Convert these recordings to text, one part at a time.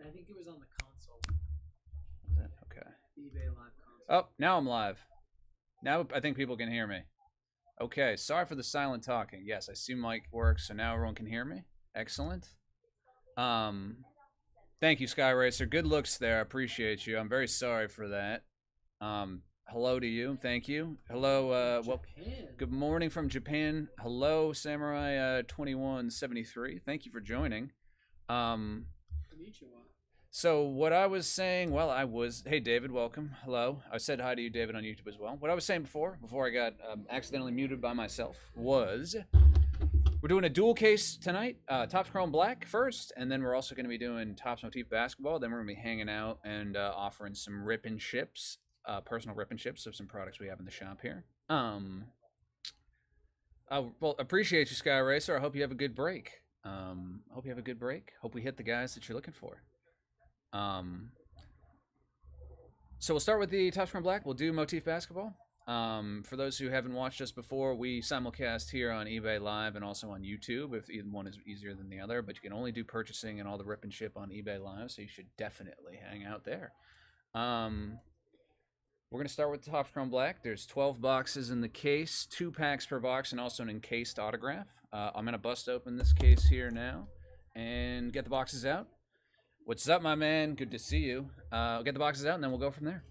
I think it was on the console. Okay. eBay Live console. Oh, now I'm live. Now I think people can hear me. Okay, sorry for the silent talking. Yes, I see mic works, so now everyone can hear me. Excellent. Thank you, Sky Racer. Good looks there. I appreciate you. I'm very sorry for that. Hello to you. Thank you. Hello. Well, good morning from Japan. Hello, Samurai 2173. Thank you for joining. Konnichiwa. So what I was saying, hey David, welcome. Hello. I said hi to you, David, on YouTube as well. What I was saying before I got accidentally muted by myself, was we're doing a dual case tonight. Topps Chrome Black first, and then we're also going to be doing Topps Motif Basketball. Then we're going to be hanging out and offering some rip and ships, personal rip and ships of some products we have in the shop here. Well, appreciate you, Sky Racer. I hope you have a good break. Hope you have a good break. Hope we hit the guys that you're looking for. So we'll start with the Topps Chrome Black. We'll do Motif Basketball. For those who haven't watched us before, we simulcast here on eBay Live and also on YouTube, if either one is easier than the other, but you can only do purchasing and all the rip and ship on eBay Live, so you should definitely hang out there. We're going to start with the Topps Chrome Black. There's 12 boxes in the case, 2 packs per box, and also an encased autograph. I'm going to bust open this case here now and get the boxes out. What's up, my man? Good to see you. I'll get the boxes out, and then we'll go from there.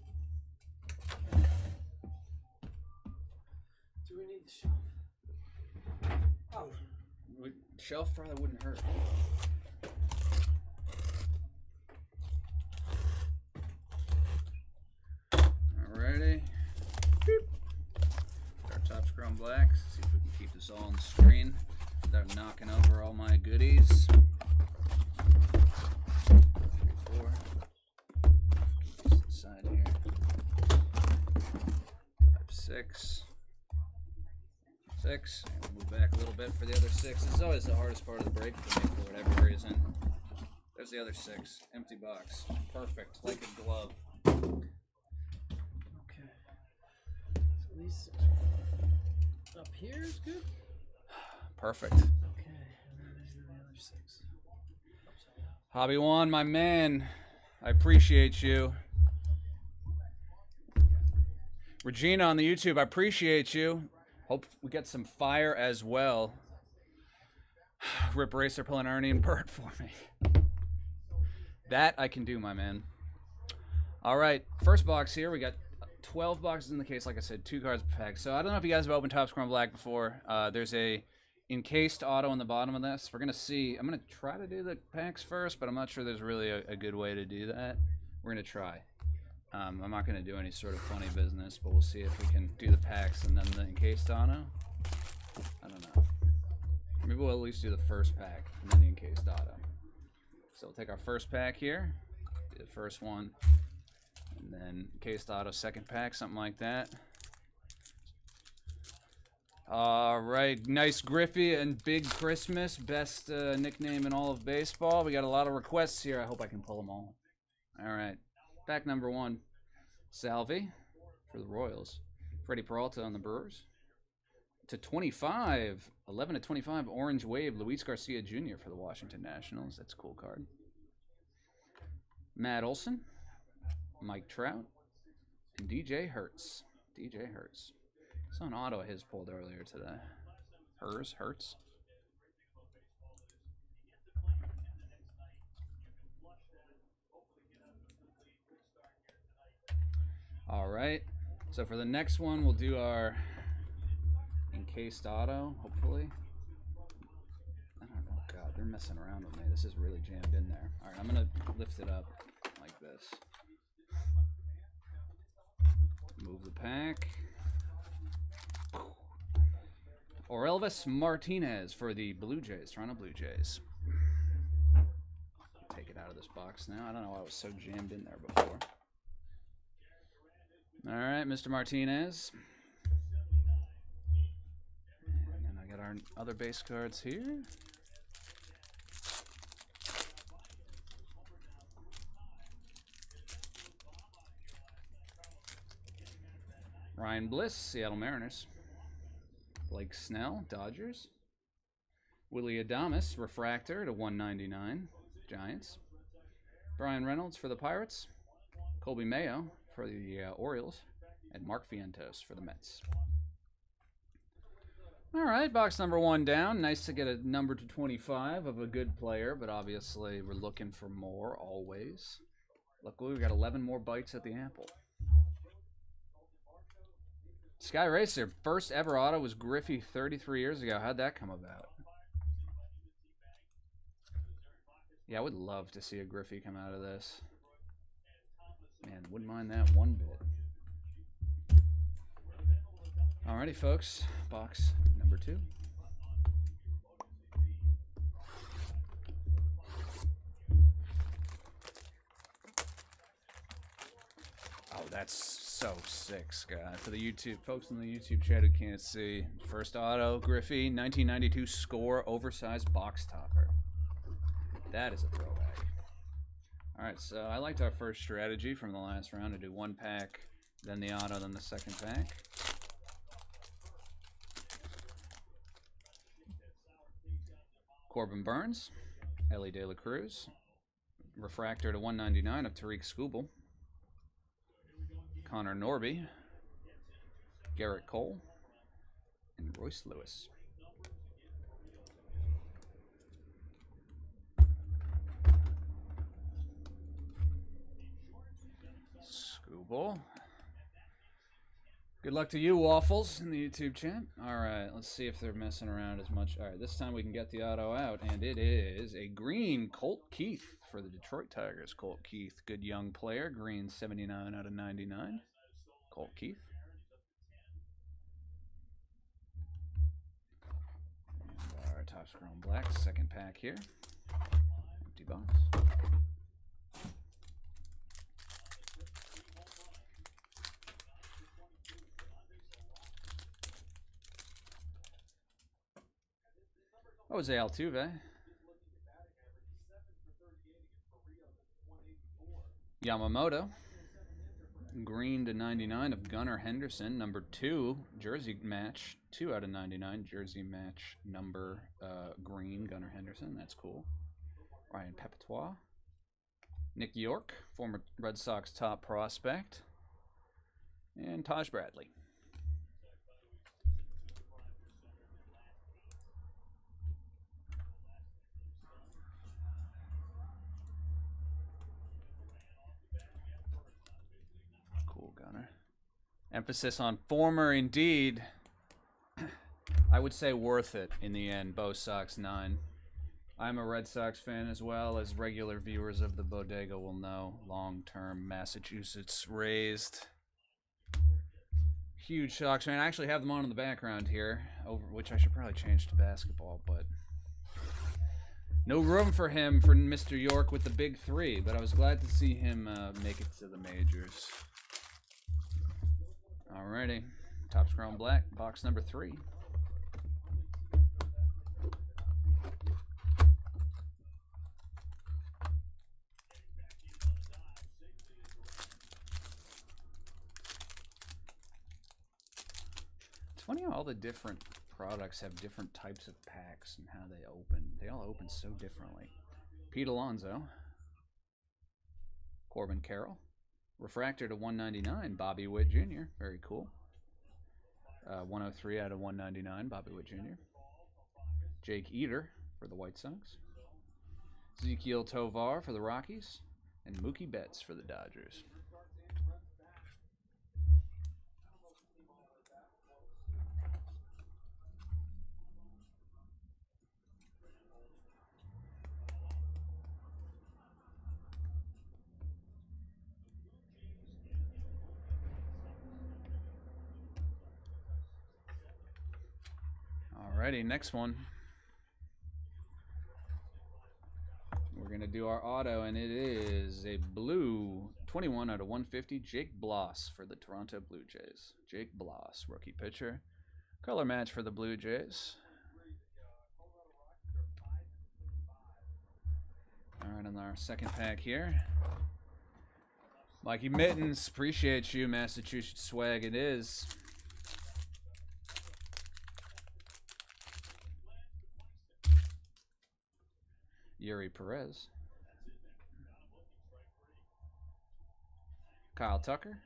Do we need the shelf? Oh, shelf probably wouldn't hurt. Alrighty. Our Topps Chrome Black. See if we can keep this all on the screen without knocking over all my goodies. Side here. 5, 6. 6. And we'll move back a little bit for the other 6. This is always the hardest part of the break for me for whatever reason. There's the other 6. Empty box. Perfect. Like a glove. Okay. So these 6 up here is good? Perfect. Okay. And then these are the other 6. Upside down. Hobby Juan, my man. I appreciate you. Regina on the YouTube, I appreciate you. Hope we get some fire as well. Rip Racer pulling Ernie and Bert for me. That I can do, my man. All right, first box here. We got 12 boxes in the case, like I said, 2 cards per pack. So I don't know if you guys have opened Topps Chrome Black before. There's a encased auto on the bottom of this. We're going to see. I'm going to try to do the packs first, but I'm not sure there's really a good way to do that. We're going to try. I'm not going to do any sort of funny business, but we'll see if we can do the packs and then the encased auto. I don't know. Maybe we'll at least do the first pack and then the encased auto. So we'll take our first pack here, do the first one, and then encased auto second pack, something like that. All right, nice Griffey and Big Christmas, best nickname in all of baseball. We got a lot of requests here. I hope I can pull them all. All right, pack number 1, Salvi for the Royals. Freddie Peralta on the Brewers. To 25, 11 to 25, Orange Wave, Luis Garcia Jr. for the Washington Nationals. That's a cool card. Matt Olson, Mike Trout, and DJ Hertz. DJ Hertz. Saw an auto of his pulled earlier today. Hertz. All right. So for the next one, we'll do our encased auto, hopefully. I don't know. God, they're messing around with me. This is really jammed in there. All right, I'm going to lift it up like this. Move the pack. Orelvis Martinez for the Blue Jays, Toronto Blue Jays. Take it out of this box now. I don't know why it was so jammed in there before. All right, Mr. Martinez. And then I got our other base cards here. Ryan Bliss, Seattle Mariners. Blake Snell, Dodgers. Willie Adames, Refractor to 199, Giants. Brian Reynolds for the Pirates. Colby Mayo for the Orioles. And Mark Vientos for the Mets. All right, box number 1 down. Nice to get a number to 25 of a good player, but obviously we're looking for more always. Luckily, we got 11 more bites at the apple. Sky Racer, first ever auto was Griffey 33 years ago. How'd that come about? Yeah, I would love to see a Griffey come out of this. Man, wouldn't mind that one bit. Alrighty, folks. Box number 2. Oh, that's so sick, Scott. For the YouTube folks in the YouTube chat who can't see, first auto, Griffey, 1992 score, oversized box topper. That is a throwback. Alright, so I liked our first strategy from the last round to do 1 pack, then the auto, then the 2nd pack. Corbin Burns, Ellie De La Cruz, refractor to 199 of Tariq Skubal, Connor Norby, Garrett Cole, and Royce Lewis. Skubal. Good luck to you, Waffles, in the YouTube chat. All right, let's see if they're messing around as much. All right, this time we can get the auto out, and it is a green Colt Keith for the Detroit Tigers. Colt Keith, good young player. Green 79 out of 99. Colt Keith. And our Topps Chrome Black, 2nd pack here. Empty box. Jose Altuve. Yamamoto. Green to 99 of Gunnar Henderson. Number 2, jersey match. 2 out of 99. Jersey match number green, Gunnar Henderson. That's cool. Ryan Pepitois. Nick York, former Red Sox top prospect. And Taj Bradley. Emphasis on former, indeed. I would say worth it in the end. Bo Sox 9. I'm a Red Sox fan as well, as regular viewers of the Bodega will know. Long-term Massachusetts raised. Huge Sox fan. I actually have them on in the background here, which I should probably change to basketball, but no room for him for Mr. York with the big 3, but I was glad to see him make it to the majors. Alrighty, Topps Chrome Black, box number 3. It's funny how all the different products have different types of packs and how they open. They all open so differently. Pete Alonso, Corbin Carroll. Refractor to 199, Bobby Witt Jr. Very cool. 103 out of 199, Bobby Witt Jr. Jake Eater for the White Sox. Ezekiel Tovar for the Rockies. And Mookie Betts for the Dodgers. Alrighty, next one. We're going to do our auto, and it is a blue 21 out of 150, Jake Bloss for the Toronto Blue Jays. Jake Bloss, rookie pitcher. Color match for the Blue Jays. Alright, on our 2nd pack here. Mikey Mittens, appreciate you, Massachusetts swag it is. Yuri Perez. Kyle Tucker.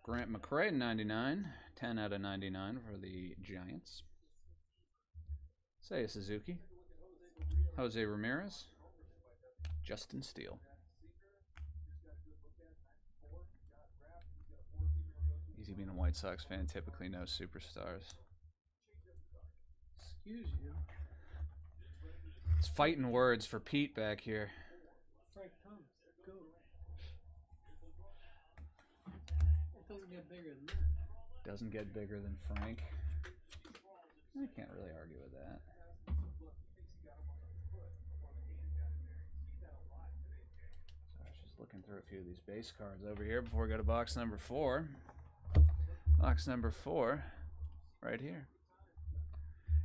Grant McCray, 99. 10 out of 99 for the Giants. Seiya Suzuki. Jose Ramirez. Justin Steele. Easy being a White Sox fan, typically no superstars. Excuse you. It's fighting words for Pete back here. Frank Thomas, go. It doesn't get bigger than that. Doesn't get bigger than Frank. I can't really argue with that. So I was just looking through a few of these base cards over here before we go to box number 4. Box number 4, right here.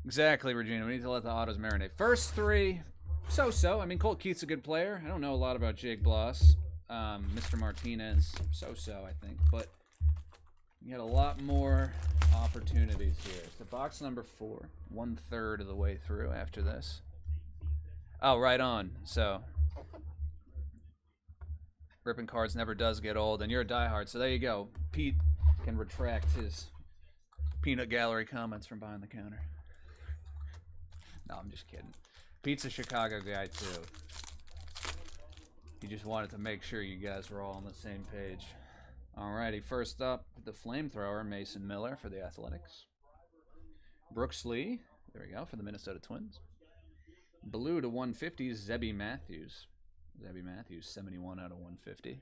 Exactly, Regina. We need to let the autos marinate. First 3, so-so. I mean, Colt Keith's a good player. I don't know a lot about Jake Bloss. Mr. Martinez, so-so, I think. But you had a lot more opportunities here. So box number 4, 1/3 of the way through after this. Oh, right on. So ripping cards never does get old, and you're a diehard. So there you go. Pete can retract his peanut gallery comments from behind the counter. No, I'm just kidding. Pete's a Chicago guy, too. He just wanted to make sure you guys were all on the same page. Alrighty, first up, the flamethrower, Mason Miller for the Athletics. Brooks Lee, there we go, for the Minnesota Twins. Blue to 150, Zebby Matthews. Zebby Matthews, 71 out of 150.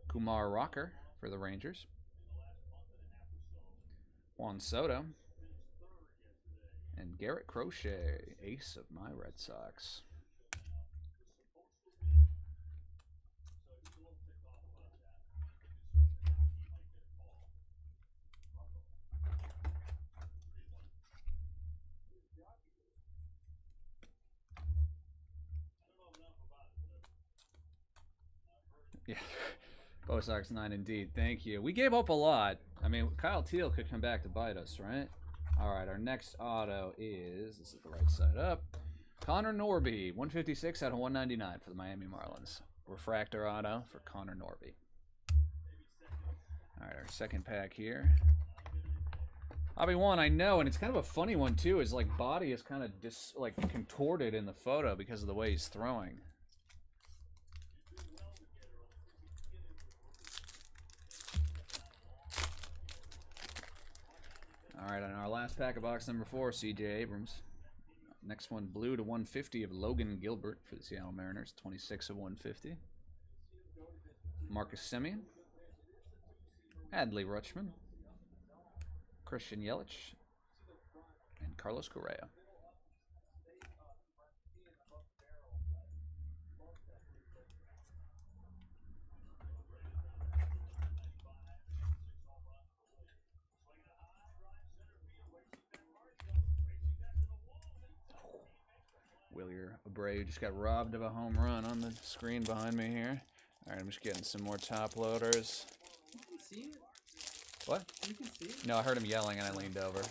Kumar Rocker for the Rangers. Juan Soto. And Garrett Crochet, ace of my Red Sox. Yeah, Bo Sox 9 indeed. Thank you. We gave up a lot. I mean, Kyle Teal could come back to bite us, right? All right, our next auto is, this is the right side up, Connor Norby, 156 out of 199 for the Miami Marlins. Refractor auto for Connor Norby. All right, our second pack here. Hobby 1, I know, and it's kind of a funny one too, is like body is kind of contorted in the photo because of the way he's throwing. All right, on our last pack of box number 4, C.J. Abrams. Next one, blue to 150 of Logan Gilbert for the Seattle Mariners, 26 of 150. Marcus Semien. Adley Rutschman. Christian Yelich. And Carlos Correa. Willier Abreu just got robbed of a home run on the screen behind me here. All right, I'm just getting some more top loaders. You can see it. What? You can see it. No, I heard him yelling and I leaned over.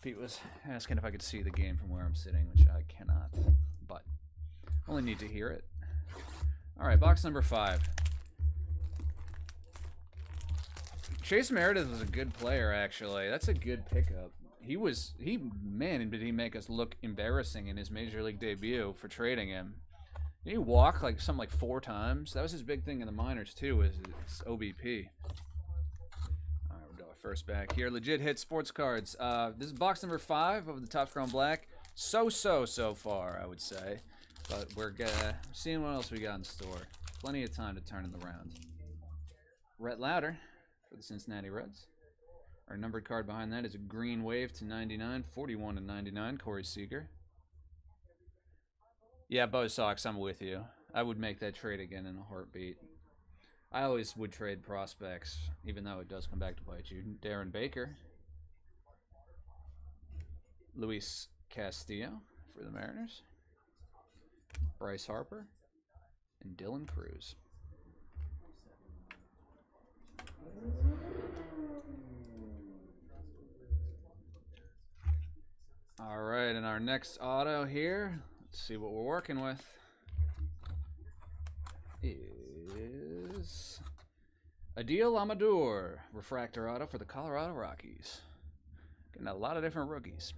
Pete was asking if I could see the game from where I'm sitting, which I cannot, but only need to hear it. All right, box number 5. Chase Meredith was a good player, actually. That's a good pickup. Man, did he make us look embarrassing in his Major League debut for trading him. He walked something like 4 times. That was his big thing in the minors, too, was his OBP. All right, we'll go first back here. Legit hit sports cards. This is box number 5 of the Topps Chrome Black. So far, I would say. But we're seeing what else we got in store. Plenty of time to turn it around. Rhett Lauder for the Cincinnati Reds. Our numbered card behind that is a green wave to 99, 41 to 99, Corey Seager. Yeah, Bo Sox, I'm with you. I would make that trade again in a heartbeat. I always would trade prospects, even though it does come back to bite you. Darren Baker. Luis Castillo for the Mariners. Bryce Harper. And Dylan Cruz. All right, and our next auto here, let's see what we're working with. is Adil Amador, refractor auto for the Colorado Rockies. Getting a lot of different rookies.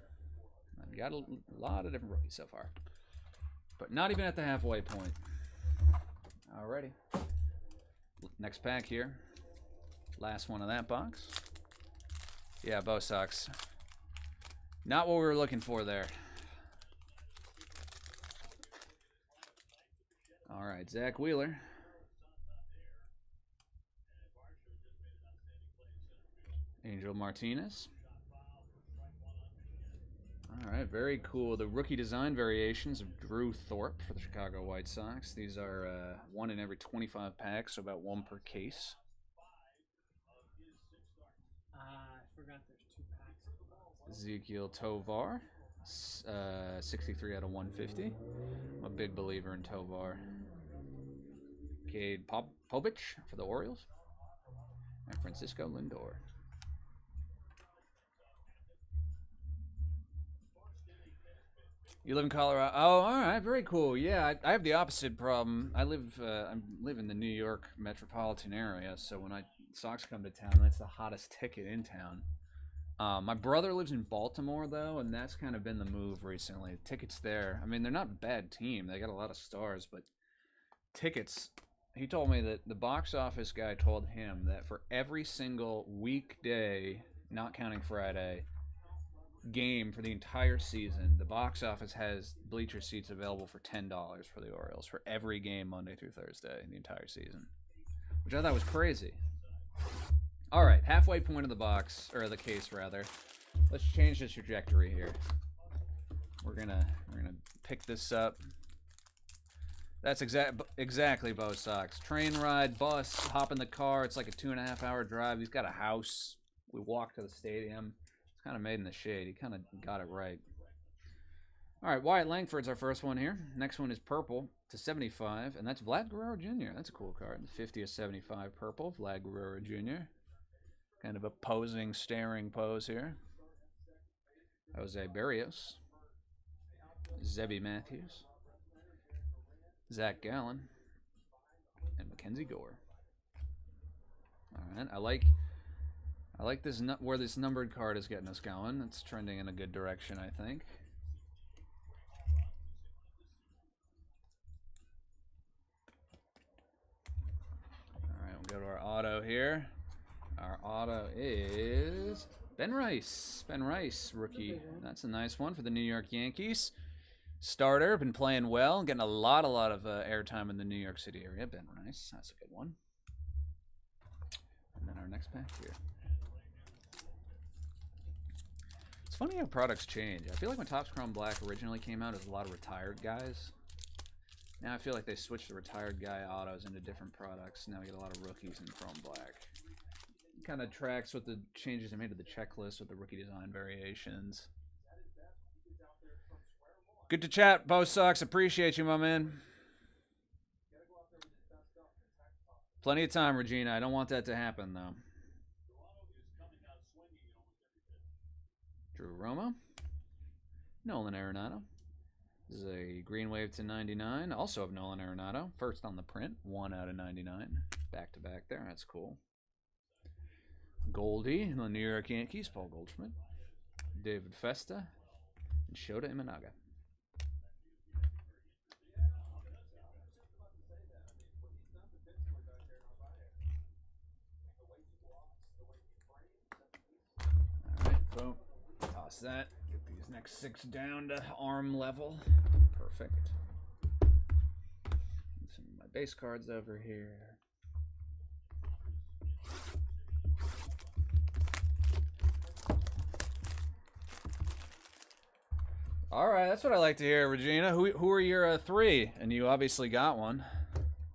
I've got a lot of different rookies so far. But not even at the halfway point. Alrighty. Next pack here. Last one of that box. Yeah, Bo Sox. Not what we were looking for there. Alright, Zach Wheeler. Angel Martinez. Alright, very cool. The rookie design variations of Drew Thorpe for the Chicago White Sox. These are one in every 25 packs, so about one per case. I forgot there's 2 packs. Ezekiel Tovar, 63 out of 150. I'm a big believer in Tovar. Cade Povich for the Orioles. And Francisco Lindor. You live in Colorado? Oh, all right, very cool. Yeah, I have the opposite problem. I live in the New York metropolitan area, so when Sox come to town, that's the hottest ticket in town. My brother lives in Baltimore, though, and that's kind of been the move recently. Tickets there, I mean, they're not a bad team. They got a lot of stars, but tickets, he told me that the box office guy told him that for every single weekday, not counting Friday, game for the entire season, the box office has bleacher seats available for $10 for the Orioles for every game Monday through Thursday in the entire season, which I thought was crazy. All right, halfway point of the box, or the case rather. Let's change the trajectory here. We're gonna pick this up. That's exactly Bo Sox. Train ride, bus, hop in the car. It's like a 2.5 hour drive. He's got a house. We walk to the stadium. It's kind of made in the shade. He kind of got it right. All right, Wyatt Langford's our first one here. Next one is purple to 75, and that's Vlad Guerrero Jr. That's a cool card. 50 of 75 purple, Vlad Guerrero Jr. Kind of a posing, staring pose here. Jose Berrios. Zebby Matthews. Zach Gallen. And Mackenzie Gore. All right, I like this where this numbered card is getting us going. It's trending in a good direction, I think. All right, we'll go to our auto here. Our auto is Ben Rice. Ben Rice, rookie. That's a nice one for the New York Yankees. Starter, been playing well, getting a lot of airtime in the New York City area. Ben Rice, that's a good one. And then our next pack here. It's funny how products change. I feel like when Topps Chrome Black originally came out, it was a lot of retired guys. Now I feel like they switched the retired guy autos into different products. Now we get a lot of rookies in Chrome Black. Kind of tracks what the changes they made to the checklist with the rookie design variations. Good to chat, Bo Sox. Appreciate you, my man. Plenty of time, Regina. I don't want that to happen, though. Drew Romo. Nolan Arenado. This is a green wave to 99. Also of Nolan Arenado. First on the print. 1 out of 99. Back to back there. That's cool. Goldie in the New York Yankees, Paul Goldschmidt, David Festa, and Shota Imanaga. All right, boom. Toss that. Get these next 6 down to arm level. Perfect. Some of my base cards over here. All right, that's what I like to hear, Regina. Who are your 3? And you obviously got one.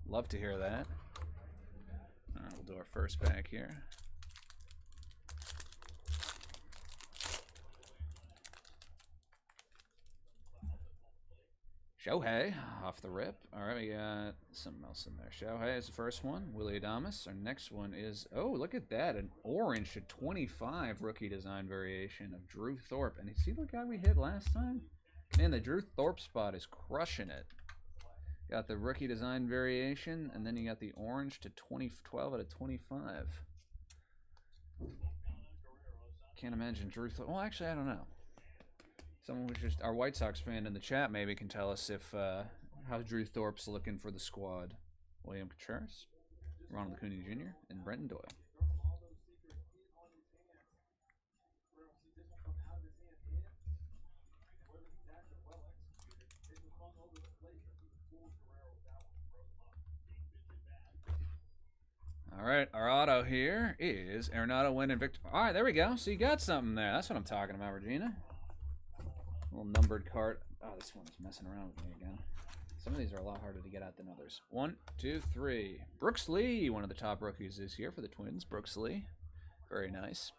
Love to hear that. All right, we'll do our first pack here. Shohei, off the rip. All right, we got something else in there. Shohei is the first one. Willie Adames. Our next one is, oh, look at that. An orange to 25 rookie design variation of Drew Thorpe. And you see the guy we hit last time? Man, the Drew Thorpe spot is crushing it. Got the rookie design variation, and then you got the orange to 12 out of 25. Can't imagine Drew Thorpe. Well, actually, I don't know. Someone was just our White Sox fan in the chat maybe can tell us if how Drew Thorpe's looking for the squad. William Contreras, Ronald Acuna Jr., and Brenton Doyle. All right, our auto here is Arenado, Wynn, and Victor. All right, there we go. So you got something there. That's what I'm talking about, Regina. A little numbered card. Oh, this one's messing around with me again. Some of these are a lot harder to get out than others. 1, 2, 3. Brooks Lee, one of the top rookies this year for the Twins. Brooks Lee. Very nice.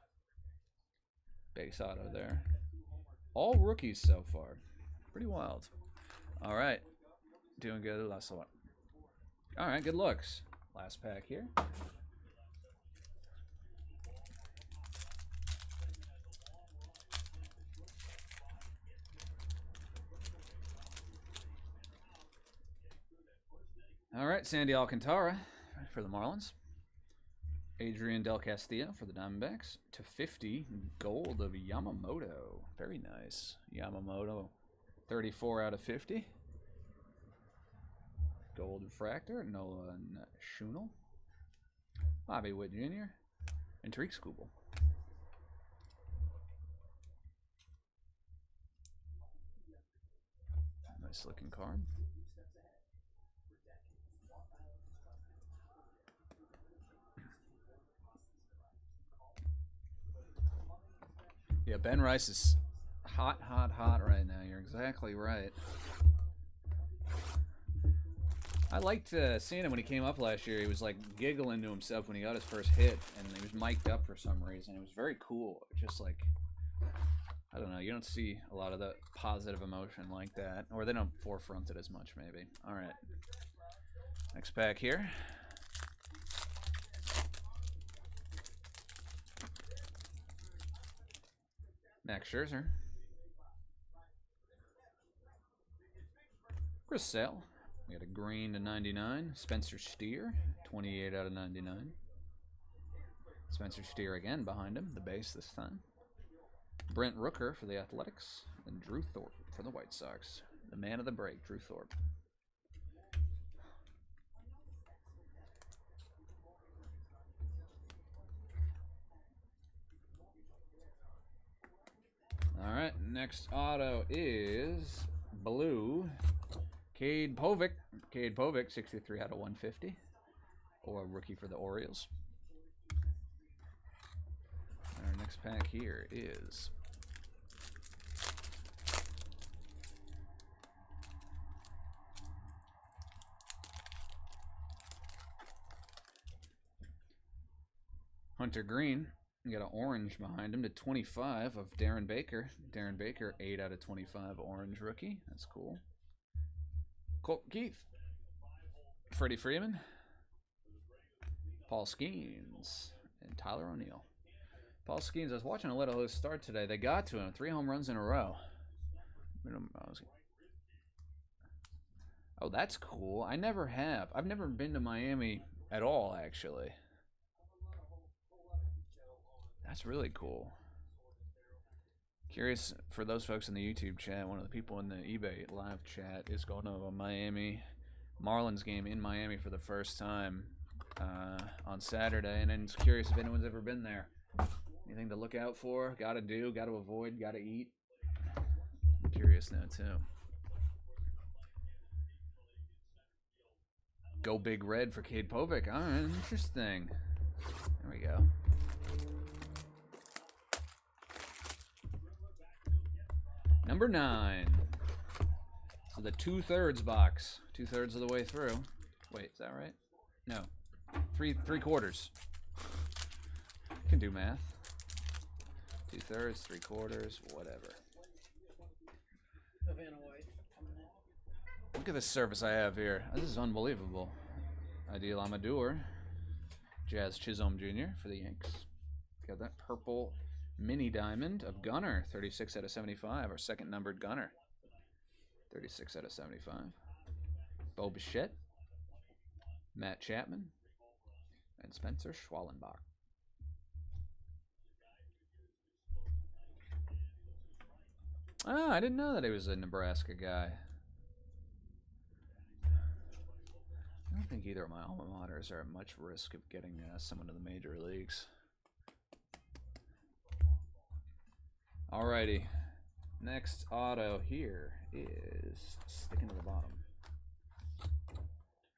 Base auto there. All rookies so far. Pretty wild. All right. Doing good. Last one. All right, good looks. Last pack here. All right, Sandy Alcantara for the Marlins. Adrian Del Castillo for the Diamondbacks. /50 gold of Yamamoto. Very nice. Yamamoto, 34 out of 50. Gold refractor, Nolan Schunel. Bobby Witt Jr. and Tariq Skubal. Nice looking card. Yeah, Ben Rice is hot right now. You're exactly right. I liked seeing him when he came up last year. He was like giggling to himself when he got his first hit, and he was mic'd up for some reason. It was very cool. Just like, I don't know, you don't see a lot of the positive emotion like that, or they don't forefront it as much, maybe. All right, next pack here. Max Scherzer. Chris Sale. We got a green to 99. Spencer Steer, 28 out of 99. Spencer Steer again behind him, the base this time. Brent Rooker for the Athletics. And Drew Thorpe for the White Sox. The man of the break, Drew Thorpe. All right, next auto is blue. Cade Povic. Cade Povic, 63 out of 150. Or rookie for the Orioles. Our next pack here is Hunter Green. You got an orange behind him to 25 of Darren Baker. Darren Baker, 8 out of 25 orange rookie. That's cool. Colt Keith. Freddie Freeman. Paul Skeens. And Tyler O'Neill. Paul Skeens, I was watching a little start today. They got to him. 3 home runs in a row. Oh, that's cool. I never have. I've never been to Miami at all, actually. That's really cool. Curious for those folks in the YouTube chat, one of the people in the eBay live chat is going to a Miami Marlins game in Miami for the first time on Saturday, and I'm curious if anyone's ever been there. Anything to look out for? Gotta do, gotta avoid, gotta eat? I'm curious now, too. Go Big Red for Cade Povic. All right, interesting. There we go. Number 9. So the 2/3 box. 2/3 of the way through. Wait, is that right? No. 3/4. Can do math. 2/3, 3/4, whatever. Look at this service I have here. This is unbelievable. Ideal Amador. Jazz Chisholm Jr. for the Yanks. Got that purple mini diamond of Gunner, 36 out of 75, our second numbered Gunner. 36 out of 75. Bo Bichette, Matt Chapman, and Spencer Schwallenbach. Ah, I didn't know that he was a Nebraska guy. I don't think either of my alma maters are at much risk of getting someone to the major leagues. Alrighty. Next auto here is sticking to the bottom.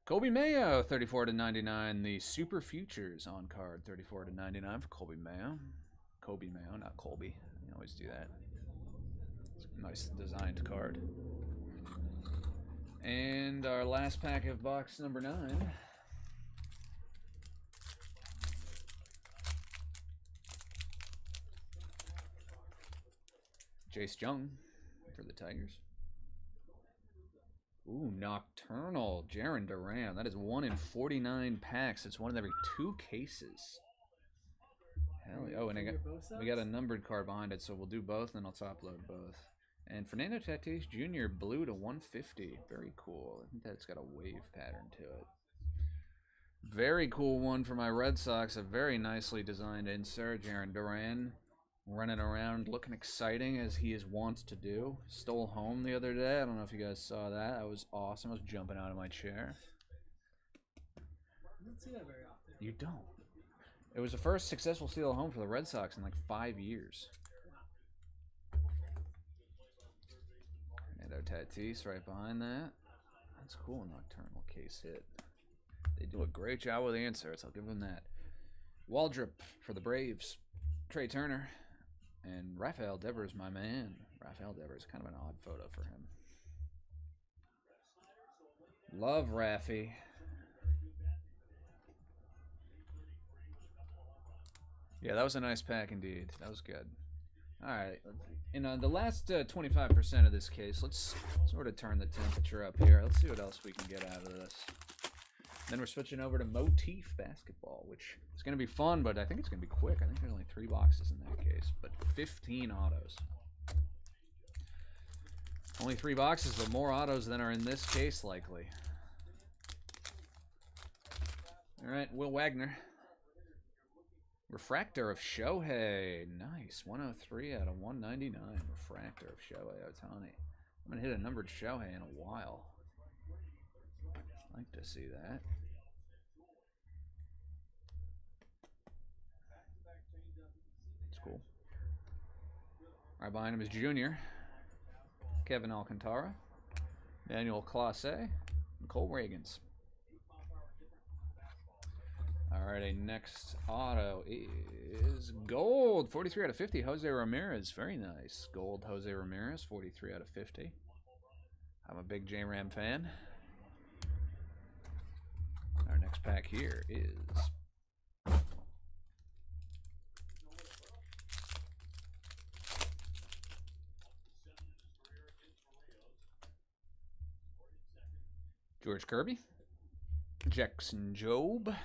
Colby Mayo, 34/99. The Super Futures on card, 34/99 for Colby Mayo. Colby Mayo, not Colby. You always do that. It's a nice designed card. And our last pack of box number 9. Jace Jung for the Tigers. Ooh, Nocturnal, Jarren Duran. That is 1 in 49 packs. It's one in every 2 cases. Hell yeah. Oh, and we got a numbered card behind it, so we'll do both, and then I'll top load both. And Fernando Tatis Jr. blue to 150. Very cool. I think that's got a wave pattern to it. Very cool one for my Red Sox. A very nicely designed insert. Jarren Duran running around looking exciting as he is wont to do. Stole home the other day. I don't know if you guys saw that. That was awesome. I was jumping out of my chair. You don't see that very often. You don't. It was the first successful steal home for the Red Sox in like 5 years. Fernando Tatis right behind that. That's cool. Nocturnal case hit. They do a great job with the inserts. I'll give them that. Waldrop for the Braves. Trey Turner. And Rafael Devers, my man. Rafael Devers, kind of an odd photo for him. Love Raffy. Yeah, that was a nice pack indeed. That was good. All right. In the last 25% of this case, let's sort of turn the temperature up here. Let's see what else we can get out of this. Then we're switching over to Motif basketball, which is going to be fun, but I think it's going to be quick. I think there's only 3 boxes in that case, but 15 autos. Only 3 boxes, but more autos than are in this case, likely. All right, Will Wagner. Refractor of Shohei. Nice. 103 out of 199. Refractor of Shohei Ohtani. I'm going to hit a numbered Shohei in a while. I'd like to see that. That's cool. Right behind him is Junior. Kevin Alcantara. Manuel Clase. And Cole Reagans. Alrighty, next auto is gold. 43 out of 50. Jose Ramirez. Very nice. Gold Jose Ramirez. 43 out of 50. I'm a big J-Ram fan. Our next pack here is George Kirby, Jackson Jobe,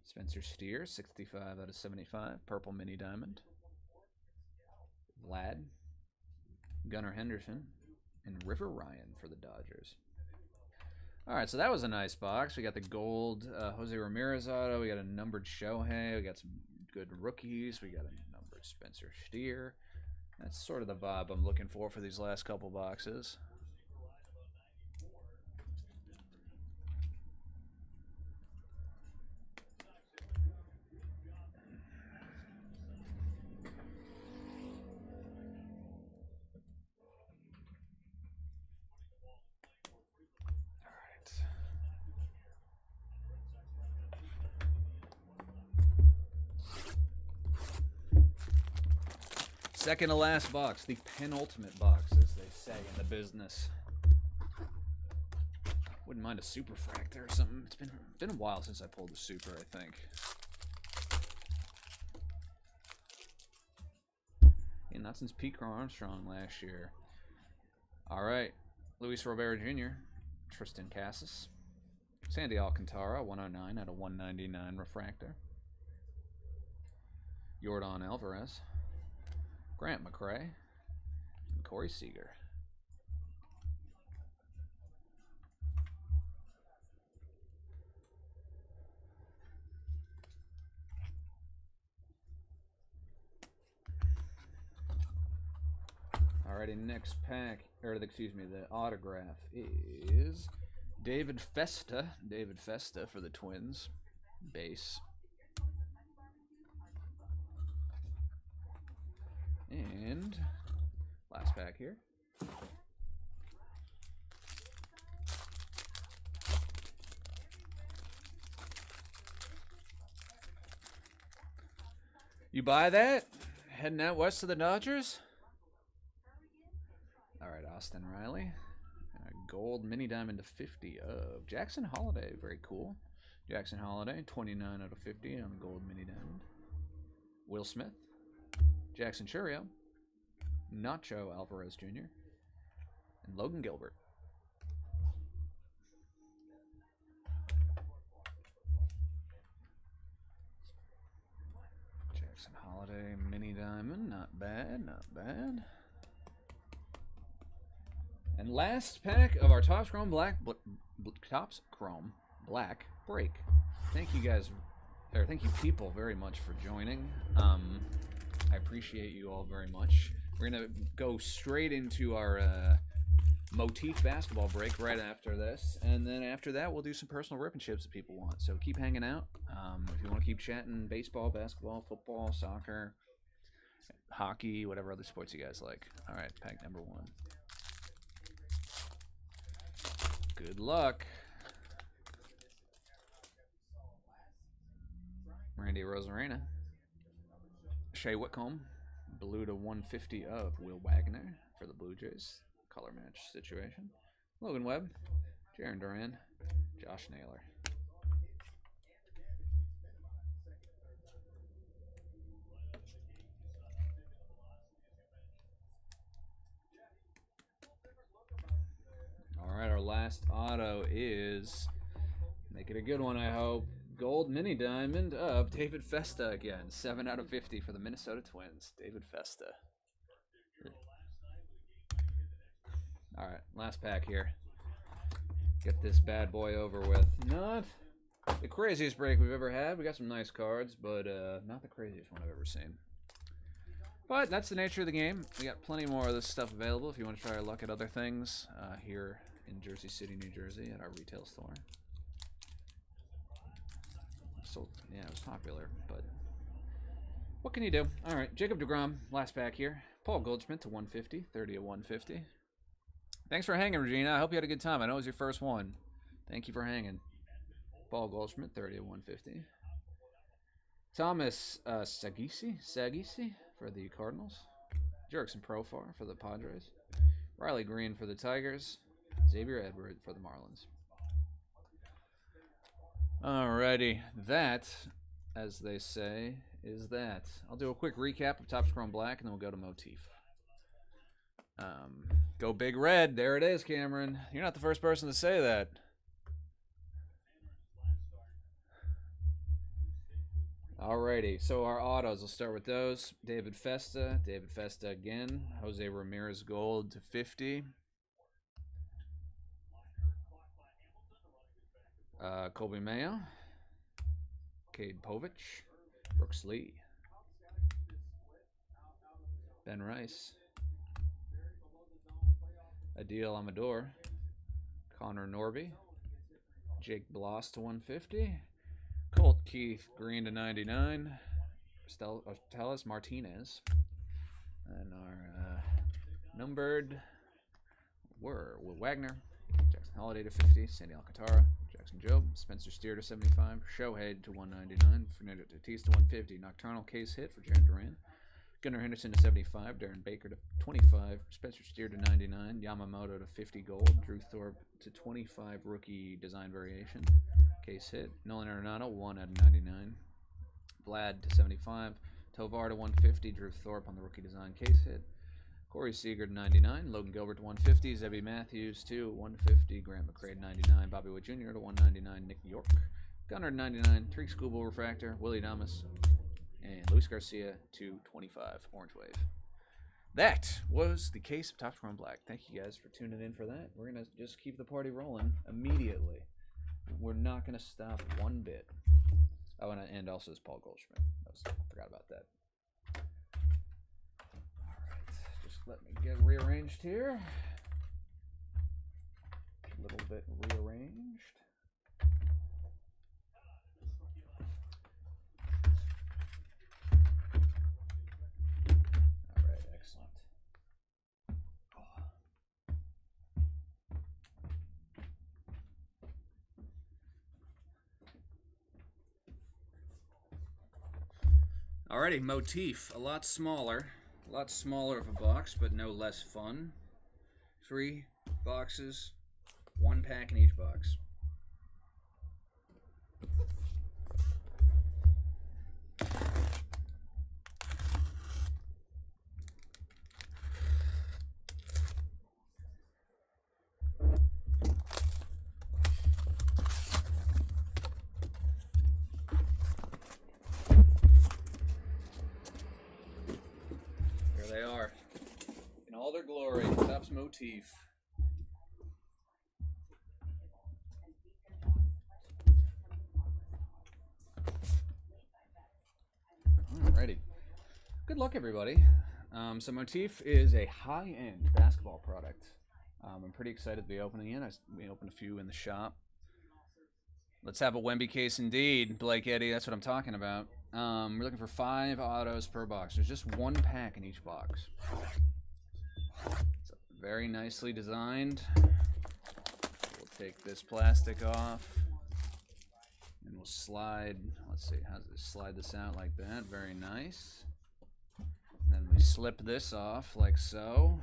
Spencer Steer, 65 out of 75, purple mini diamond, Vlad, Gunnar Henderson, and River Ryan for the Dodgers. All right, so that was a nice box. We got the gold Jose Ramirez auto. We got a numbered Shohei. We got some good rookies. We got a numbered Spencer Steer. That's sort of the vibe I'm looking for these last couple boxes. Second to last box, the penultimate box, as they say in the business. Wouldn't mind a super fractor or something. It's been a while since I pulled the super, I think. Yeah, not since Pete Armstrong last year. All right, Luis Robert Jr., Tristan Casas, Sandy Alcantara, 109 out of 199 refractor. Yordan Alvarez. Grant McRae, and Corey Seager. Alrighty, next pack, or excuse me, the autograph is David Festa. David Festa for the Twins. Base. And last pack here. You buy that? Heading out west to the Dodgers? All right, Austin Riley. Gold mini diamond to 50 of Jackson Holiday. Very cool. Jackson Holiday, 29 out of 50 on the gold mini diamond. Will Smith. Jackson Churio. Nacho Alvarez Jr. And Logan Gilbert. Jackson Holiday mini diamond. Not bad, not bad. And last pack of our Topps Chrome Black Topps Chrome Black break. Thank you guys, or thank you people very much for joining. I appreciate you all very much. We're gonna go straight into our Motif basketball break right after this, and then after that we'll do some personal rip and chips that people want. So keep hanging out. If you want to keep chatting baseball, basketball, football, soccer, hockey, whatever other sports you guys like. All right, pack number 1. Good luck. Randy Rosarena. Shea Whitcomb. Blue to 150 of Will Wagner for the Blue Jays. Color match situation. Logan Webb. Jaron Duran. Josh Naylor. All right, our last auto is, make it a good one, I hope. Gold mini diamond of David Festa again. 7 out of 50 for the Minnesota Twins. David Festa. All right, last pack here. Get this bad boy over with. Not the craziest break we've ever had. We got some nice cards, but not the craziest one I've ever seen. But that's the nature of the game. We got plenty more of this stuff available if you want to try our luck at other things here in Jersey City, New Jersey at our retail store. So, yeah, it was popular, but what can you do? All right, Jacob deGrom, last pack here. Paul Goldschmidt to 150, 30 of 150. Thanks for hanging, Regina. I hope you had a good time. I know it was your first one. Thank you for hanging. Paul Goldschmidt, 30 of 150. Thomas Sagisi for the Cardinals. Jurickson Profar for the Padres. Riley Green for the Tigers. Xavier Edward for the Marlins. Alrighty, that, as they say, is that. I'll do a quick recap of Topps Chrome Black, and then we'll go to Motif. Go Big Red. There it is, Cameron. You're not the first person to say that. Alrighty, so our autos, we'll start with those. David Festa again. Jose Ramirez Gold to 50. Colby Mayo. Cade Povich. Brooks Lee. Ben Rice. Adil Amador. Connor Norby. Jake Bloss to 150. Colt Keith Green to 99. Teles Martinez. And our numbered were Will Wagner. Jackson Holiday to 50. Sandy Alcantara. Jackson Jobe. Spencer Steer to 75. Shohei to 199. Fernando Tatis to 150. Nocturnal case hit for Jaron Duran. Gunnar Henderson to 75. Darren Baker to 25. Spencer Steer to 99. Yamamoto to 50 gold. Drew Thorpe to 25 rookie design variation. Case hit. Nolan Arenado, 1 out of 99. Vlad to 75. Tovar to 150. Drew Thorpe on the rookie design case hit. Corey Seager to 99. Logan Gilbert to 150. Zebby Matthews to 150. Grant McCray to 99. Bobby Wood Jr. to 199. Nick York. Gunnar to 99. Tariq Skubal Refractor. Willie Damas. And Luis Garcia to 25. Orange Wave. That was the case of Topps Chrome Black. Thank you guys for tuning in for that. We're going to just keep the party rolling immediately. We're not going to stop one bit. Oh, and also is Paul Goldschmidt. I forgot about that. All right. Just let me get rearranged here. A little bit rearranged. All right, excellent. Alrighty, Motif, a lot smaller of a box, but no less fun. 3 boxes, 1 pack in each box. They are in all their glory. Topps Motif. Alrighty. Good luck, everybody. So Motif is a high-end basketball product. I'm pretty excited to be opening it. We opened a few in the shop. Let's have a Wemby case indeed, Blake Eddy. That's what I'm talking about. We're looking for 5 autos per box. There's just 1 pack in each box. It's very nicely designed. We'll take this plastic off. And we'll slide, let's see, how does it slide this out like that? Very nice. Then we slip this off like so.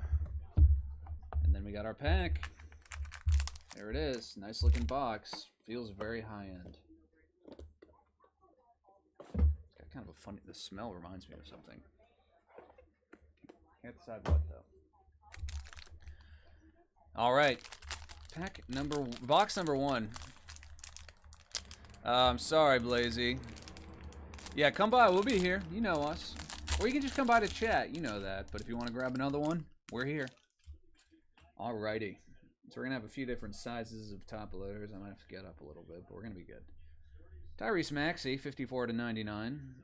And then we got our pack. There it is. Nice looking box. Feels very high end. It's got kind of a funny, the smell reminds me of something. Can't decide what though. All right. Box number 1. I'm sorry, Blazy. Yeah, come by. We'll be here. You know us. Or you can just come by to chat. You know that. But if you want to grab another one, we're here. Alrighty. So we're going to have a few different sizes of top loaders. I might have to get up a little bit, but we're going to be good. Tyrese Maxey, 54/99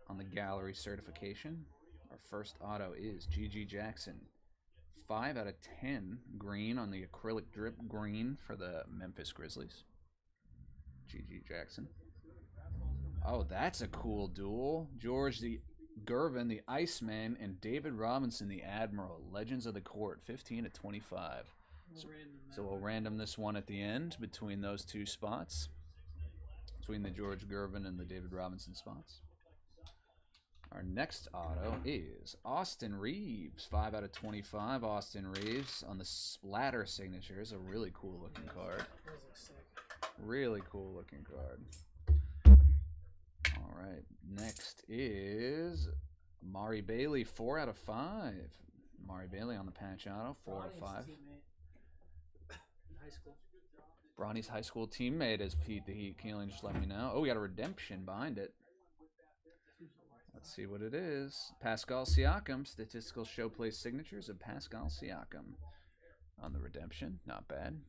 on the gallery certification. Our first auto is G.G. Jackson. 5 out of 10 green on the acrylic drip green for the Memphis Grizzlies. G.G. Jackson. Oh, that's a cool duel. George the Gervin, the Iceman, and David Robinson, the Admiral. Legends of the Court, 15/25. So we'll random this one at the end between those 2 spots. Between the George Gervin and the David Robinson spots. Our next auto is Austin Reeves. 5 out of 25. Austin Reeves on the splatter signatures. A really cool looking card. Really cool looking card. All right. Next is Mari Bailey. 4 out of 5. Mari Bailey on the patch auto. 4 out of 5. Bronny's high school teammate, as Pete the Heat Keeling just let me know. Oh, we got a redemption behind it. Let's see what it is. Pascal Siakam, statistical show place signatures of Pascal Siakam on the redemption. Not bad.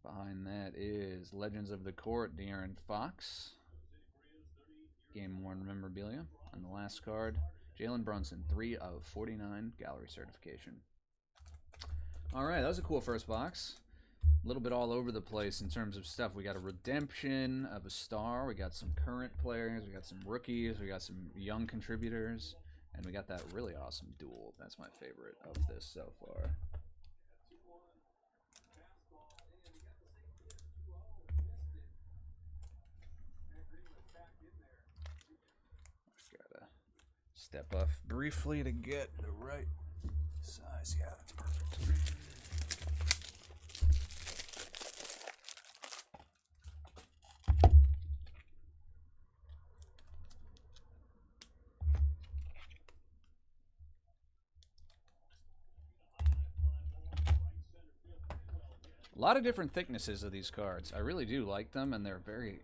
Behind that is Legends of the Court, De'Aaron Fox. Game worn memorabilia. On the last card, Jalen Brunson, 3 of 49 gallery certification. All right, that was a cool first box. A little bit all over the place in terms of stuff. We got a redemption of a star. We got some current players. We got some rookies. We got some young contributors. And we got that really awesome duel. That's my favorite of this so far. Just gotta step off briefly to get the right size. Yeah, that's perfect. A lot of different thicknesses of these cards. I really do like them, and they're very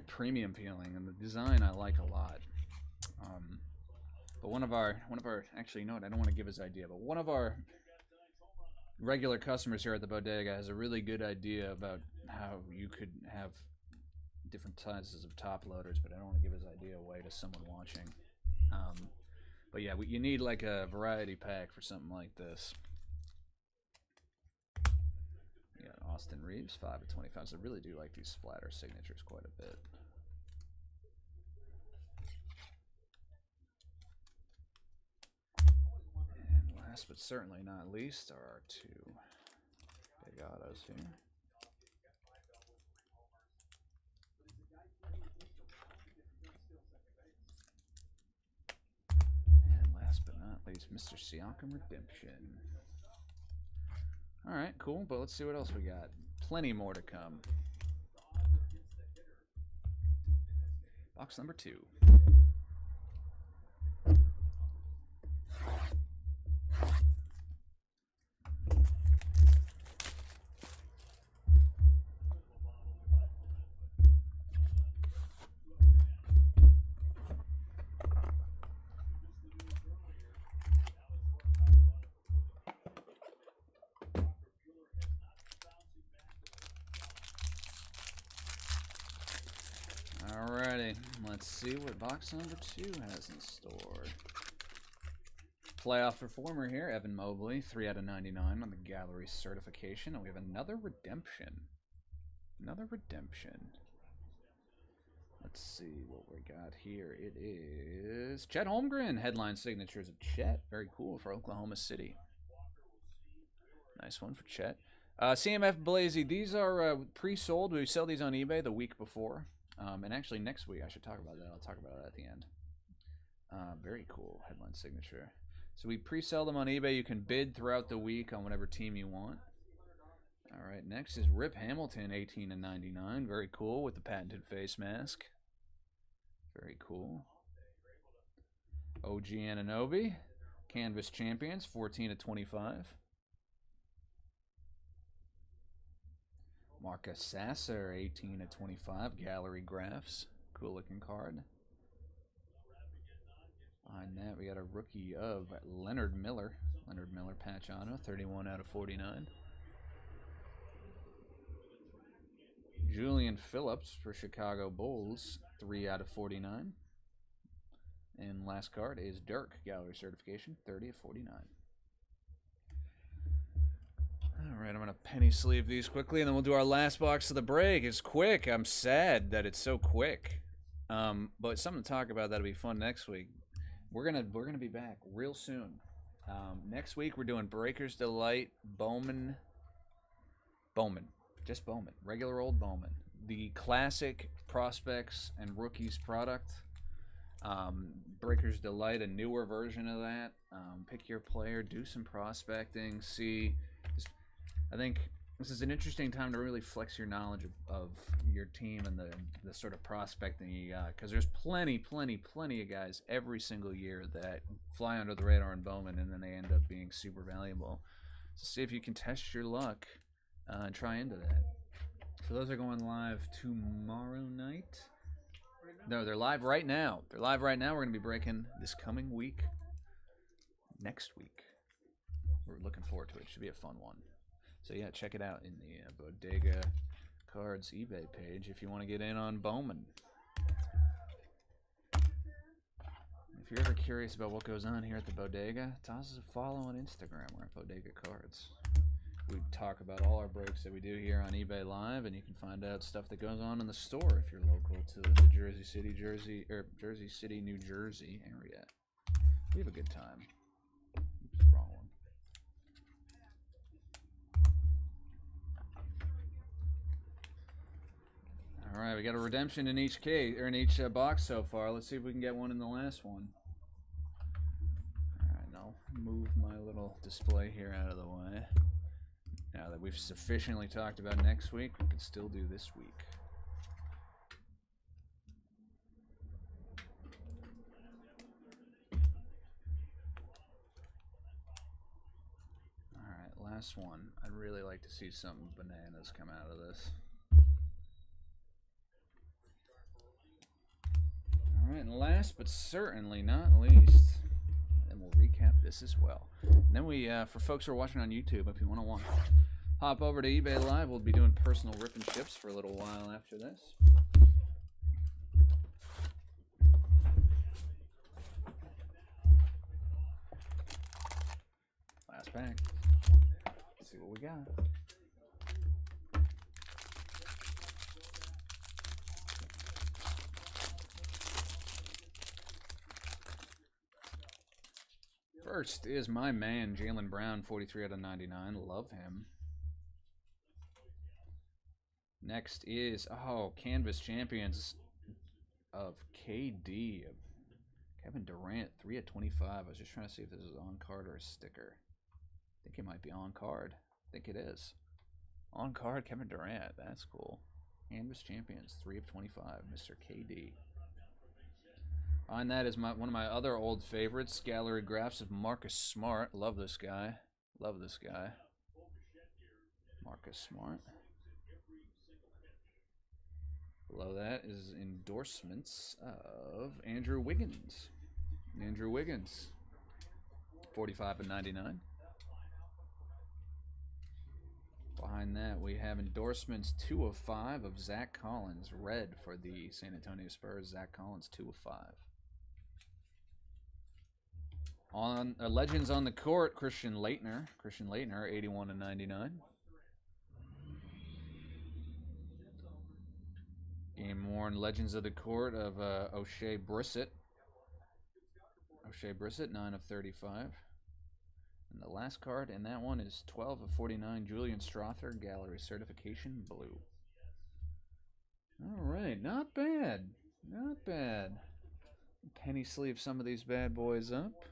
premium feeling, and the design I like a lot. But one of our actually, you know what? I don't want to give his idea, but one of our regular customers here at the Bodega has a really good idea about how you could have different sizes of top loaders, but I don't want to give his idea away to someone watching. But yeah, you need like a variety pack for something like this. We got Austin Reeves, 5 of 25. So I really do like these splatter signatures quite a bit. And last but certainly not least are our 2 big autos here. And last but not least, Mr. Siakam Redemption. All right, cool. But let's see what else we got. Plenty more to come. Box number 2. Alrighty, let's see what box number 2 has in store. Playoff performer here, Evan Mobley, 3 out of 99 on the gallery certification. And we have another redemption. Another redemption. Let's see what we got here. It is Chet Holmgren, headline signatures of Chet. Very cool for Oklahoma City. Nice one for Chet. CMF Blazy, these are pre-sold. We sell these on eBay the week before. And actually next week, I should talk about that. I'll talk about it at the end. Very cool headline signature. So we pre-sell them on eBay. You can bid throughout the week on whatever team you want. All right, next is Rip Hamilton, 18 and 99. Very cool with the patented face mask. Very cool. OG Anunoby, Canvas Champions, 14 of 25. Marcus Sasser, 18 of 25. Gallery Graphs. Cool looking card. Behind that, we got a rookie of Leonard Miller. Leonard Miller patch auto, 31 out of 49. Julian Phillips for Chicago Bulls, 3 out of 49. And last card is Dirk, gallery certification, 30 of 49. All right, I'm going to penny sleeve these quickly, and then we'll do our last box of the break. It's quick. I'm sad that it's so quick. But something to talk about that'll be fun next week. We're gonna be back real soon. Next week we're doing Breakers Delight Bowman, just Bowman, regular old Bowman, the classic prospects and rookies product. Breakers Delight, a newer version of that. Pick your player, do some prospecting, see. I think this is an interesting time to really flex your knowledge of your team and the sort of prospecting you got. Because there's plenty of guys every single year that fly under the radar in Bowman and then they end up being super valuable. So see if you can test your luck and try into that. So those are going live tomorrow night. No, they're live right now. They're live right now. We're going to be breaking this coming week. Next week. We're looking forward to it. It should be a fun one. So yeah, check it out in the Bodega Cards eBay page if you want to get in on Bowman. If you're ever curious about what goes on here at the Bodega, toss us a follow on Instagram. We're at Bodega Cards. We talk about all our breaks that we do here on eBay Live, and you can find out stuff that goes on in the store if you're local to the Jersey City, New Jersey area. We have a good time. Oops, wrong one. All right, we got a redemption in each case or in each box so far. Let's see if we can get one in the last one. All right, I'll move my little display here out of the way. Now that we've sufficiently talked about next week, we can still do this week. All right, last one. I'd really like to see some bananas come out of this. All right, and last but certainly not least, and we'll recap this as well. And then we, for folks who are watching on YouTube, if you want to hop over to eBay Live, we'll be doing personal rip and ships for a little while after this. Last pack. Let's see what we got. First is my man, Jaylen Brown, 43 out of 99. Love him. Next is, Canvas Champions of KD. Kevin Durant, 3 at 25. I was just trying to see if this is on card or a sticker. I think it might be on card. I think it is. On card, Kevin Durant. That's cool. Canvas Champions, 3 of 25. Mr. KD. Behind that is one of my other old favorites, Gallery Graphs of Marcus Smart. Love this guy. Love this guy. Marcus Smart. Below that is endorsements of Andrew Wiggins. Andrew Wiggins, 45 and 99. Behind that, we have endorsements 2 of 5 of Zach Collins, red for the San Antonio Spurs. Zach Collins, 2 of 5. On Legends on the Court, Christian Laettner. Christian Laettner, 81 and 99. Game worn Legends of the Court of O'Shea Brissett. O'Shea Brissett, 9 of 35. And the last card in that one is 12 of 49, Julian Strother, Gallery Certification Blue. All right, not bad. Not bad. Penny sleeve some of these bad boys up.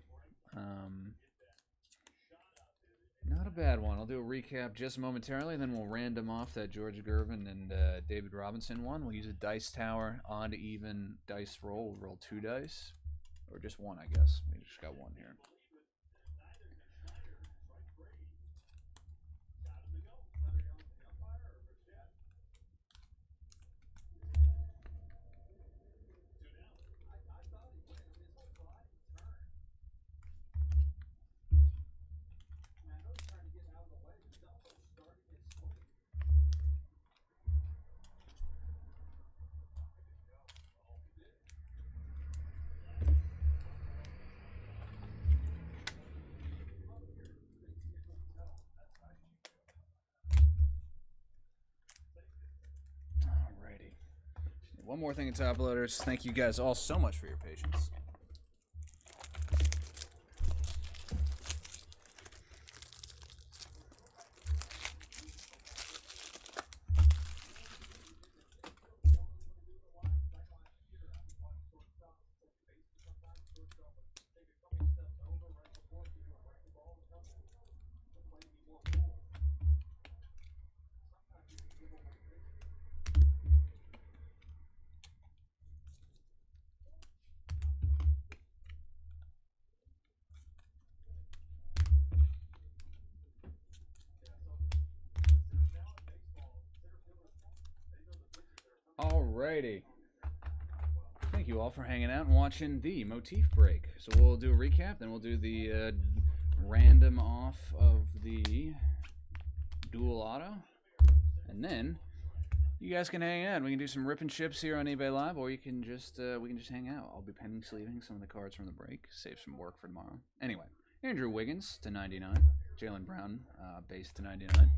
Not a bad one. I'll do a recap just momentarily, and then we'll random off that George Gervin and David Robinson one. We'll use a dice tower, odd, even dice roll. We'll roll 2 dice. Or just 1, I guess. We just got 1 here. One more thing, top loaders. Thank you guys all so much for your patience. Alrighty. Thank you all for hanging out and watching the Motif break. So we'll do a recap, then we'll do the random off of the dual auto, and then you guys can hang out. We can do some rip and chips here on eBay Live, or you can just we can just hang out. I'll be pending sleeving some of the cards from the break, save some work for tomorrow. Anyway, Andrew Wiggins to 99, Jaylen Brown base to 99.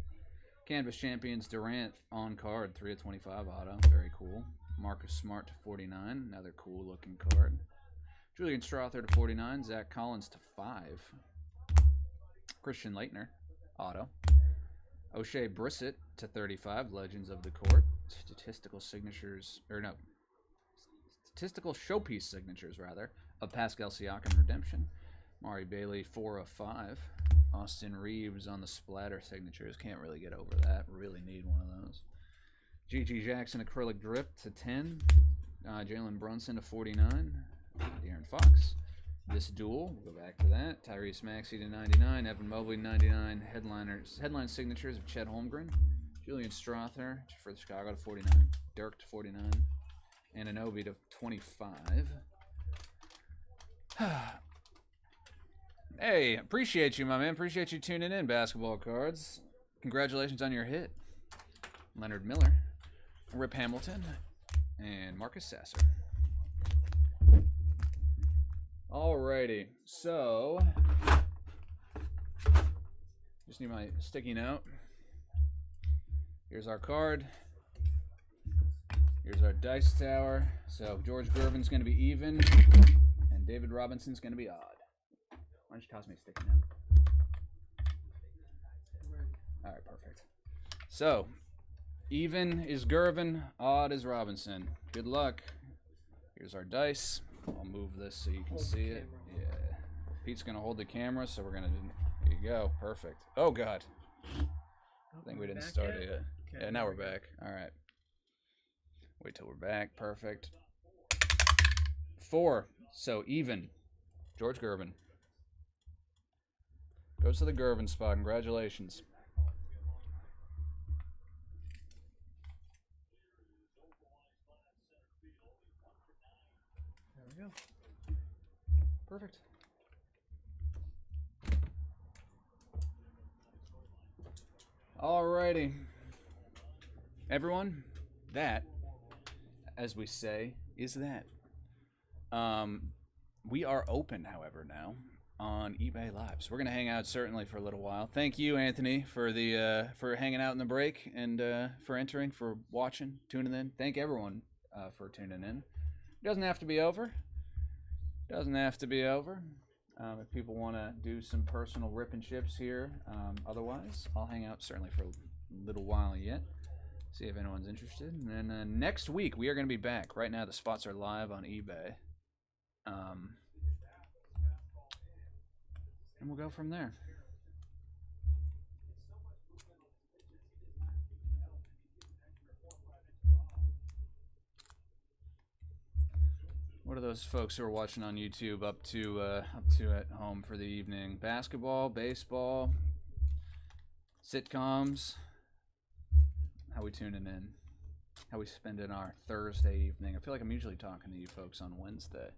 Canvas Champions Durant on card, 3 of 25 auto, very cool. Marcus Smart to 49, another cool looking card. Julian Strother to 49, Zach Collins to 5. Christian Laettner, auto. O'Shea Brissett to 35, Legends of the Court. Statistical signatures, or no, statistical showpiece signatures, rather, of Pascal Siakam Redemption. Mari Bailey, 4 of 5. Austin Reeves on the splatter signatures. Can't really get over that. Really need one of those. G.G. Jackson acrylic drip to 10. Jalen Brunson to 49. De'Aaron Fox. This duel, we'll go back to that. Tyrese Maxey to 99. Evan Mobley to 99. Headline signatures of Chet Holmgren. Julian Strother for the Chicago to 49. Dirk to 49. Anunoby to 25. Hey, appreciate you, my man. Appreciate you tuning in, Basketball Cards. Congratulations on your hit. Leonard Miller, Rip Hamilton, and Marcus Sasser. Alrighty, so Just need my sticky note. Here's our card. Here's our dice tower. So George Gervin's going to be even, and David Robinson's going to be odd. Why don't you toss me a sticky note? All right, perfect. So, even is Gervin, odd is Robinson. Good luck. Here's our dice. I'll move this so you can see it. Yeah. Pete's going to hold the camera, so we're going to... Here you go. Perfect. Oh, God. I think we didn't start it yet. Okay, yeah, now we're back. All right. Wait till we're back. Perfect. 4. So, even. George Gervin. Goes to the Gervin spot. Congratulations. There we go. Perfect. Alrighty. Everyone, that, as we say, is that. We are open, however, now on eBay Live. So we're gonna hang out certainly for a little while. Thank you, Anthony, for the for hanging out in the break and for entering, for watching, tuning in. Thank everyone for tuning in. It doesn't have to be over. Doesn't have to be over. If people want to do some personal rip and chips here, otherwise, I'll hang out certainly for a little while yet. See if anyone's interested. And then next week, we are going to be back. Right now, the spots are live on eBay. And we'll go from there. What are those folks who are watching on YouTube up to at home for the evening? Basketball, baseball, sitcoms. How we tuning in? How we spending our Thursday evening? I feel like I'm usually talking to you folks on Wednesday.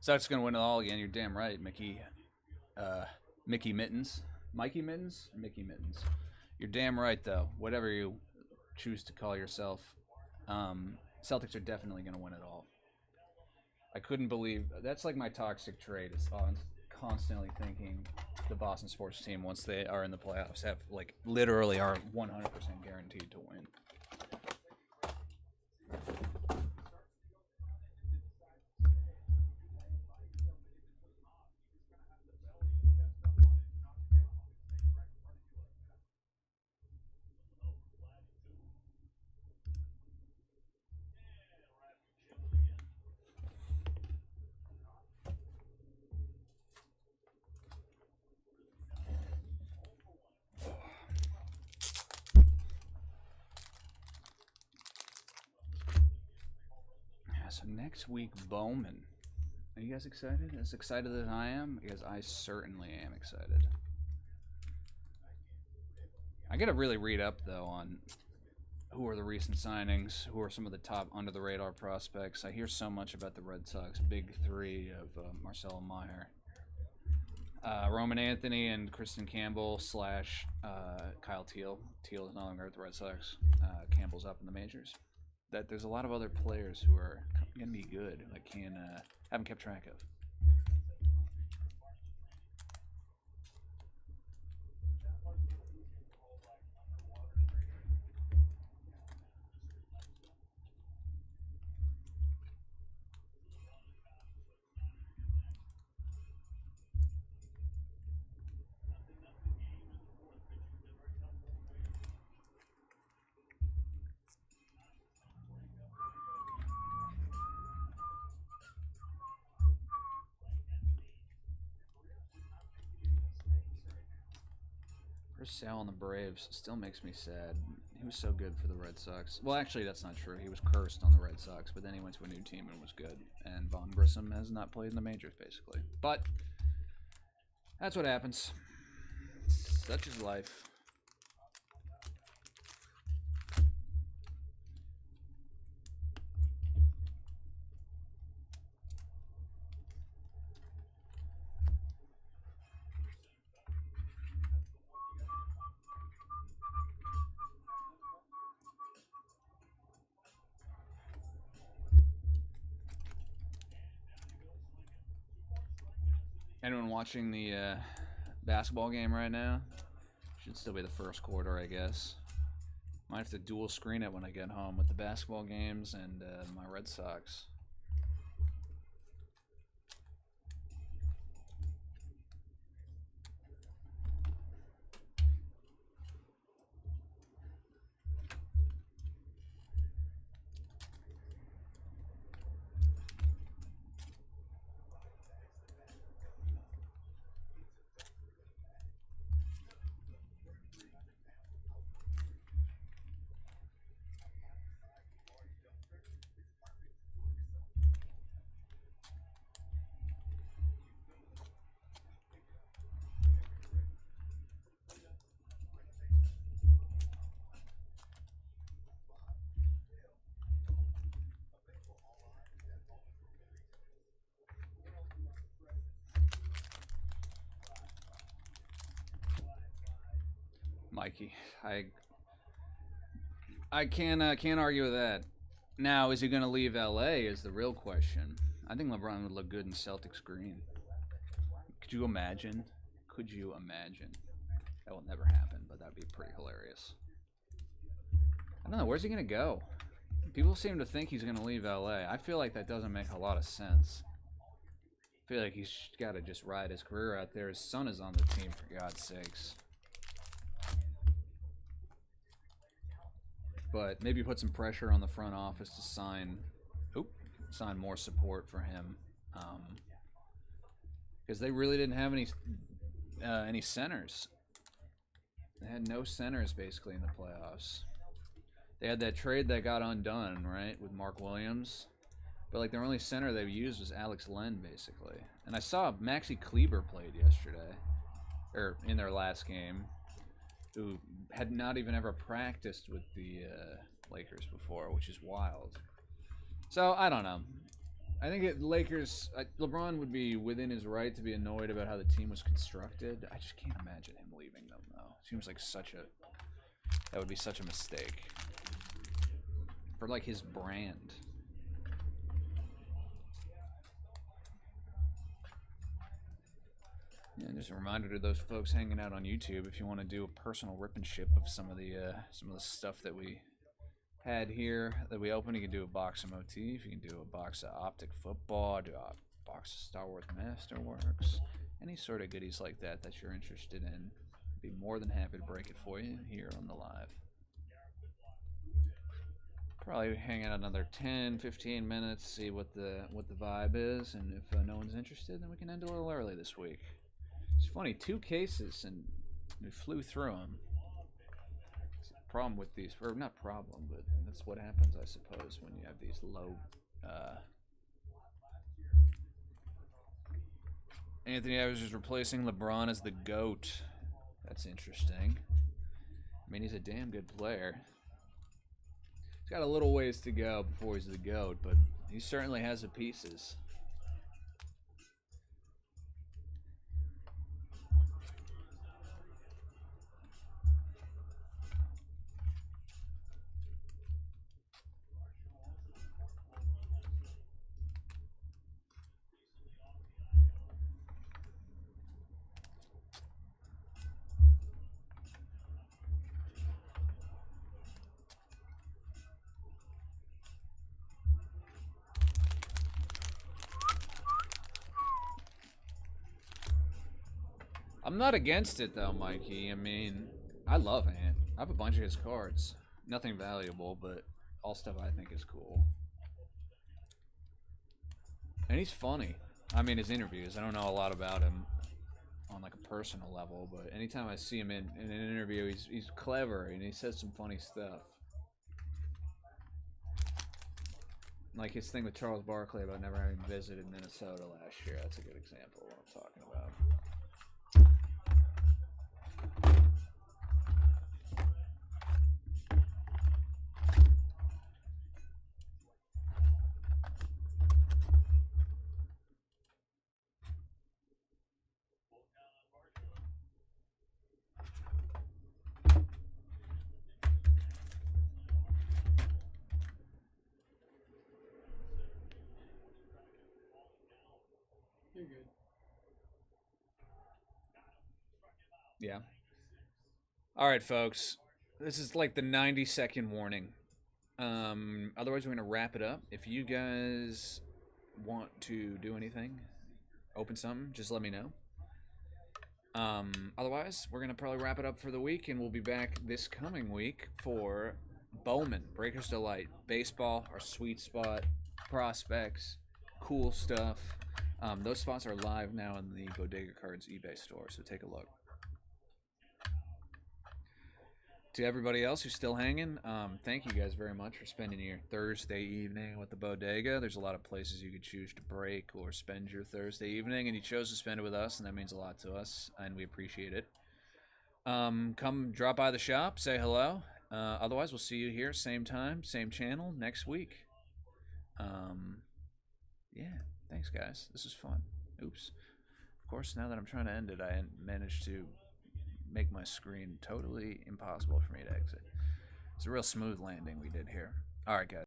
Sox gonna win it all again. You're damn right, Mickey. Mickey Mittens, Mikey Mittens, Mickey Mittens. You're damn right, though. Whatever you choose to call yourself, Celtics are definitely gonna win it all. I couldn't believe that's like my toxic trait. Is constantly thinking the Boston sports team, once they are in the playoffs, have like literally are 100% guaranteed to win. So next week, Bowman. Are you guys excited? As excited as I am? Because I certainly am excited. I gotta really read up, though, on who are the recent signings, who are some of the top under-the-radar prospects. I hear so much about the Red Sox big three of Marcelo Meyer, Roman Anthony, and Kristen Campbell / Kyle Teal. Teal is no longer at the Red Sox. Campbell's up in the majors. That there's a lot of other players who are gonna be good. I haven't kept track of. Sal on the Braves still makes me sad. He was so good for the Red Sox. Well, actually, that's not true. He was cursed on the Red Sox, but then he went to a new team and was good. And Von Grissom has not played in the majors, basically. But that's what happens. Such is life. Anyone watching the basketball game right now? Should still be the first quarter, I guess. Might have to dual screen it when I get home with the basketball games and my Red Sox. Mikey, I can't argue with that. Now, is he going to leave LA is the real question. I think LeBron would look good in Celtics green. Could you imagine? Could you imagine? That will never happen, but that'd be pretty hilarious. I don't know, where's he going to go? People seem to think he's going to leave LA. I feel like that doesn't make a lot of sense. I feel like he's got to just ride his career out there. His son is on the team, for God's sakes. But maybe put some pressure on the front office to sign more support for him, because they really didn't have any centers. They had no centers basically in the playoffs. They had that trade that got undone, right, with Mark Williams, but like their only center they used was Alex Len basically. And I saw Maxi Kleber played yesterday, or in their last game, who had not even ever practiced with the Lakers before, which is wild. So, I don't know. I think LeBron would be within his right to be annoyed about how the team was constructed. I just can't imagine him leaving them, though. Seems like that would be such a mistake. For, like, his brand. Yeah, just a reminder to those folks hanging out on YouTube, if you want to do a personal rip and ship of some of the stuff that we had here that we opened, you can do a box of Motif, you can do a box of Optic Football, do a box of Star Wars Masterworks, any sort of goodies like that you're interested in. I'd be more than happy to break it for you here on the live. Probably hang out another 10-15 minutes, see what the vibe is, and if no one's interested, then we can end a little early this week. It's funny, 2 cases, and we flew through them. It's a problem with these, or not problem, but that's what happens, I suppose, when you have these low... Anthony Edwards is replacing LeBron as the GOAT. That's interesting. I mean, he's a damn good player. He's got a little ways to go before he's the GOAT, but he certainly has the pieces. I'm not against it though, Mikey. I mean, I love Ant. I have a bunch of his cards. Nothing valuable, but all stuff I think is cool. And he's funny. I mean, his interviews. I don't know a lot about him. on like a personal level, but anytime I see him in an interview, he's clever and he says some funny stuff. Like his thing with Charles Barkley about never having visited Minnesota last year. That's a good example of what I'm talking about. You're good. Yeah. All right, folks. This is like the 90-second warning. Otherwise, we're going to wrap it up. If you guys want to do anything, open something, just let me know. Otherwise, we're going to probably wrap it up for the week, and we'll be back this coming week for Bowman, Breakers Delight, baseball, our sweet spot, prospects, cool stuff. Those spots are live now in the Bodega Cards eBay store, so take a look. To everybody else who's still hanging, thank you guys very much for spending your Thursday evening with the Bodega. There's a lot of places you could choose to break or spend your Thursday evening, and you chose to spend it with us, and that means a lot to us, and we appreciate it. Come drop by the shop, say hello. Otherwise, we'll see you here, same time, same channel, next week. Yeah, thanks, guys. This is fun. Oops. Of course, now that I'm trying to end it, I managed to make my screen totally impossible for me to exit. It's a real smooth landing we did here. All right, guys.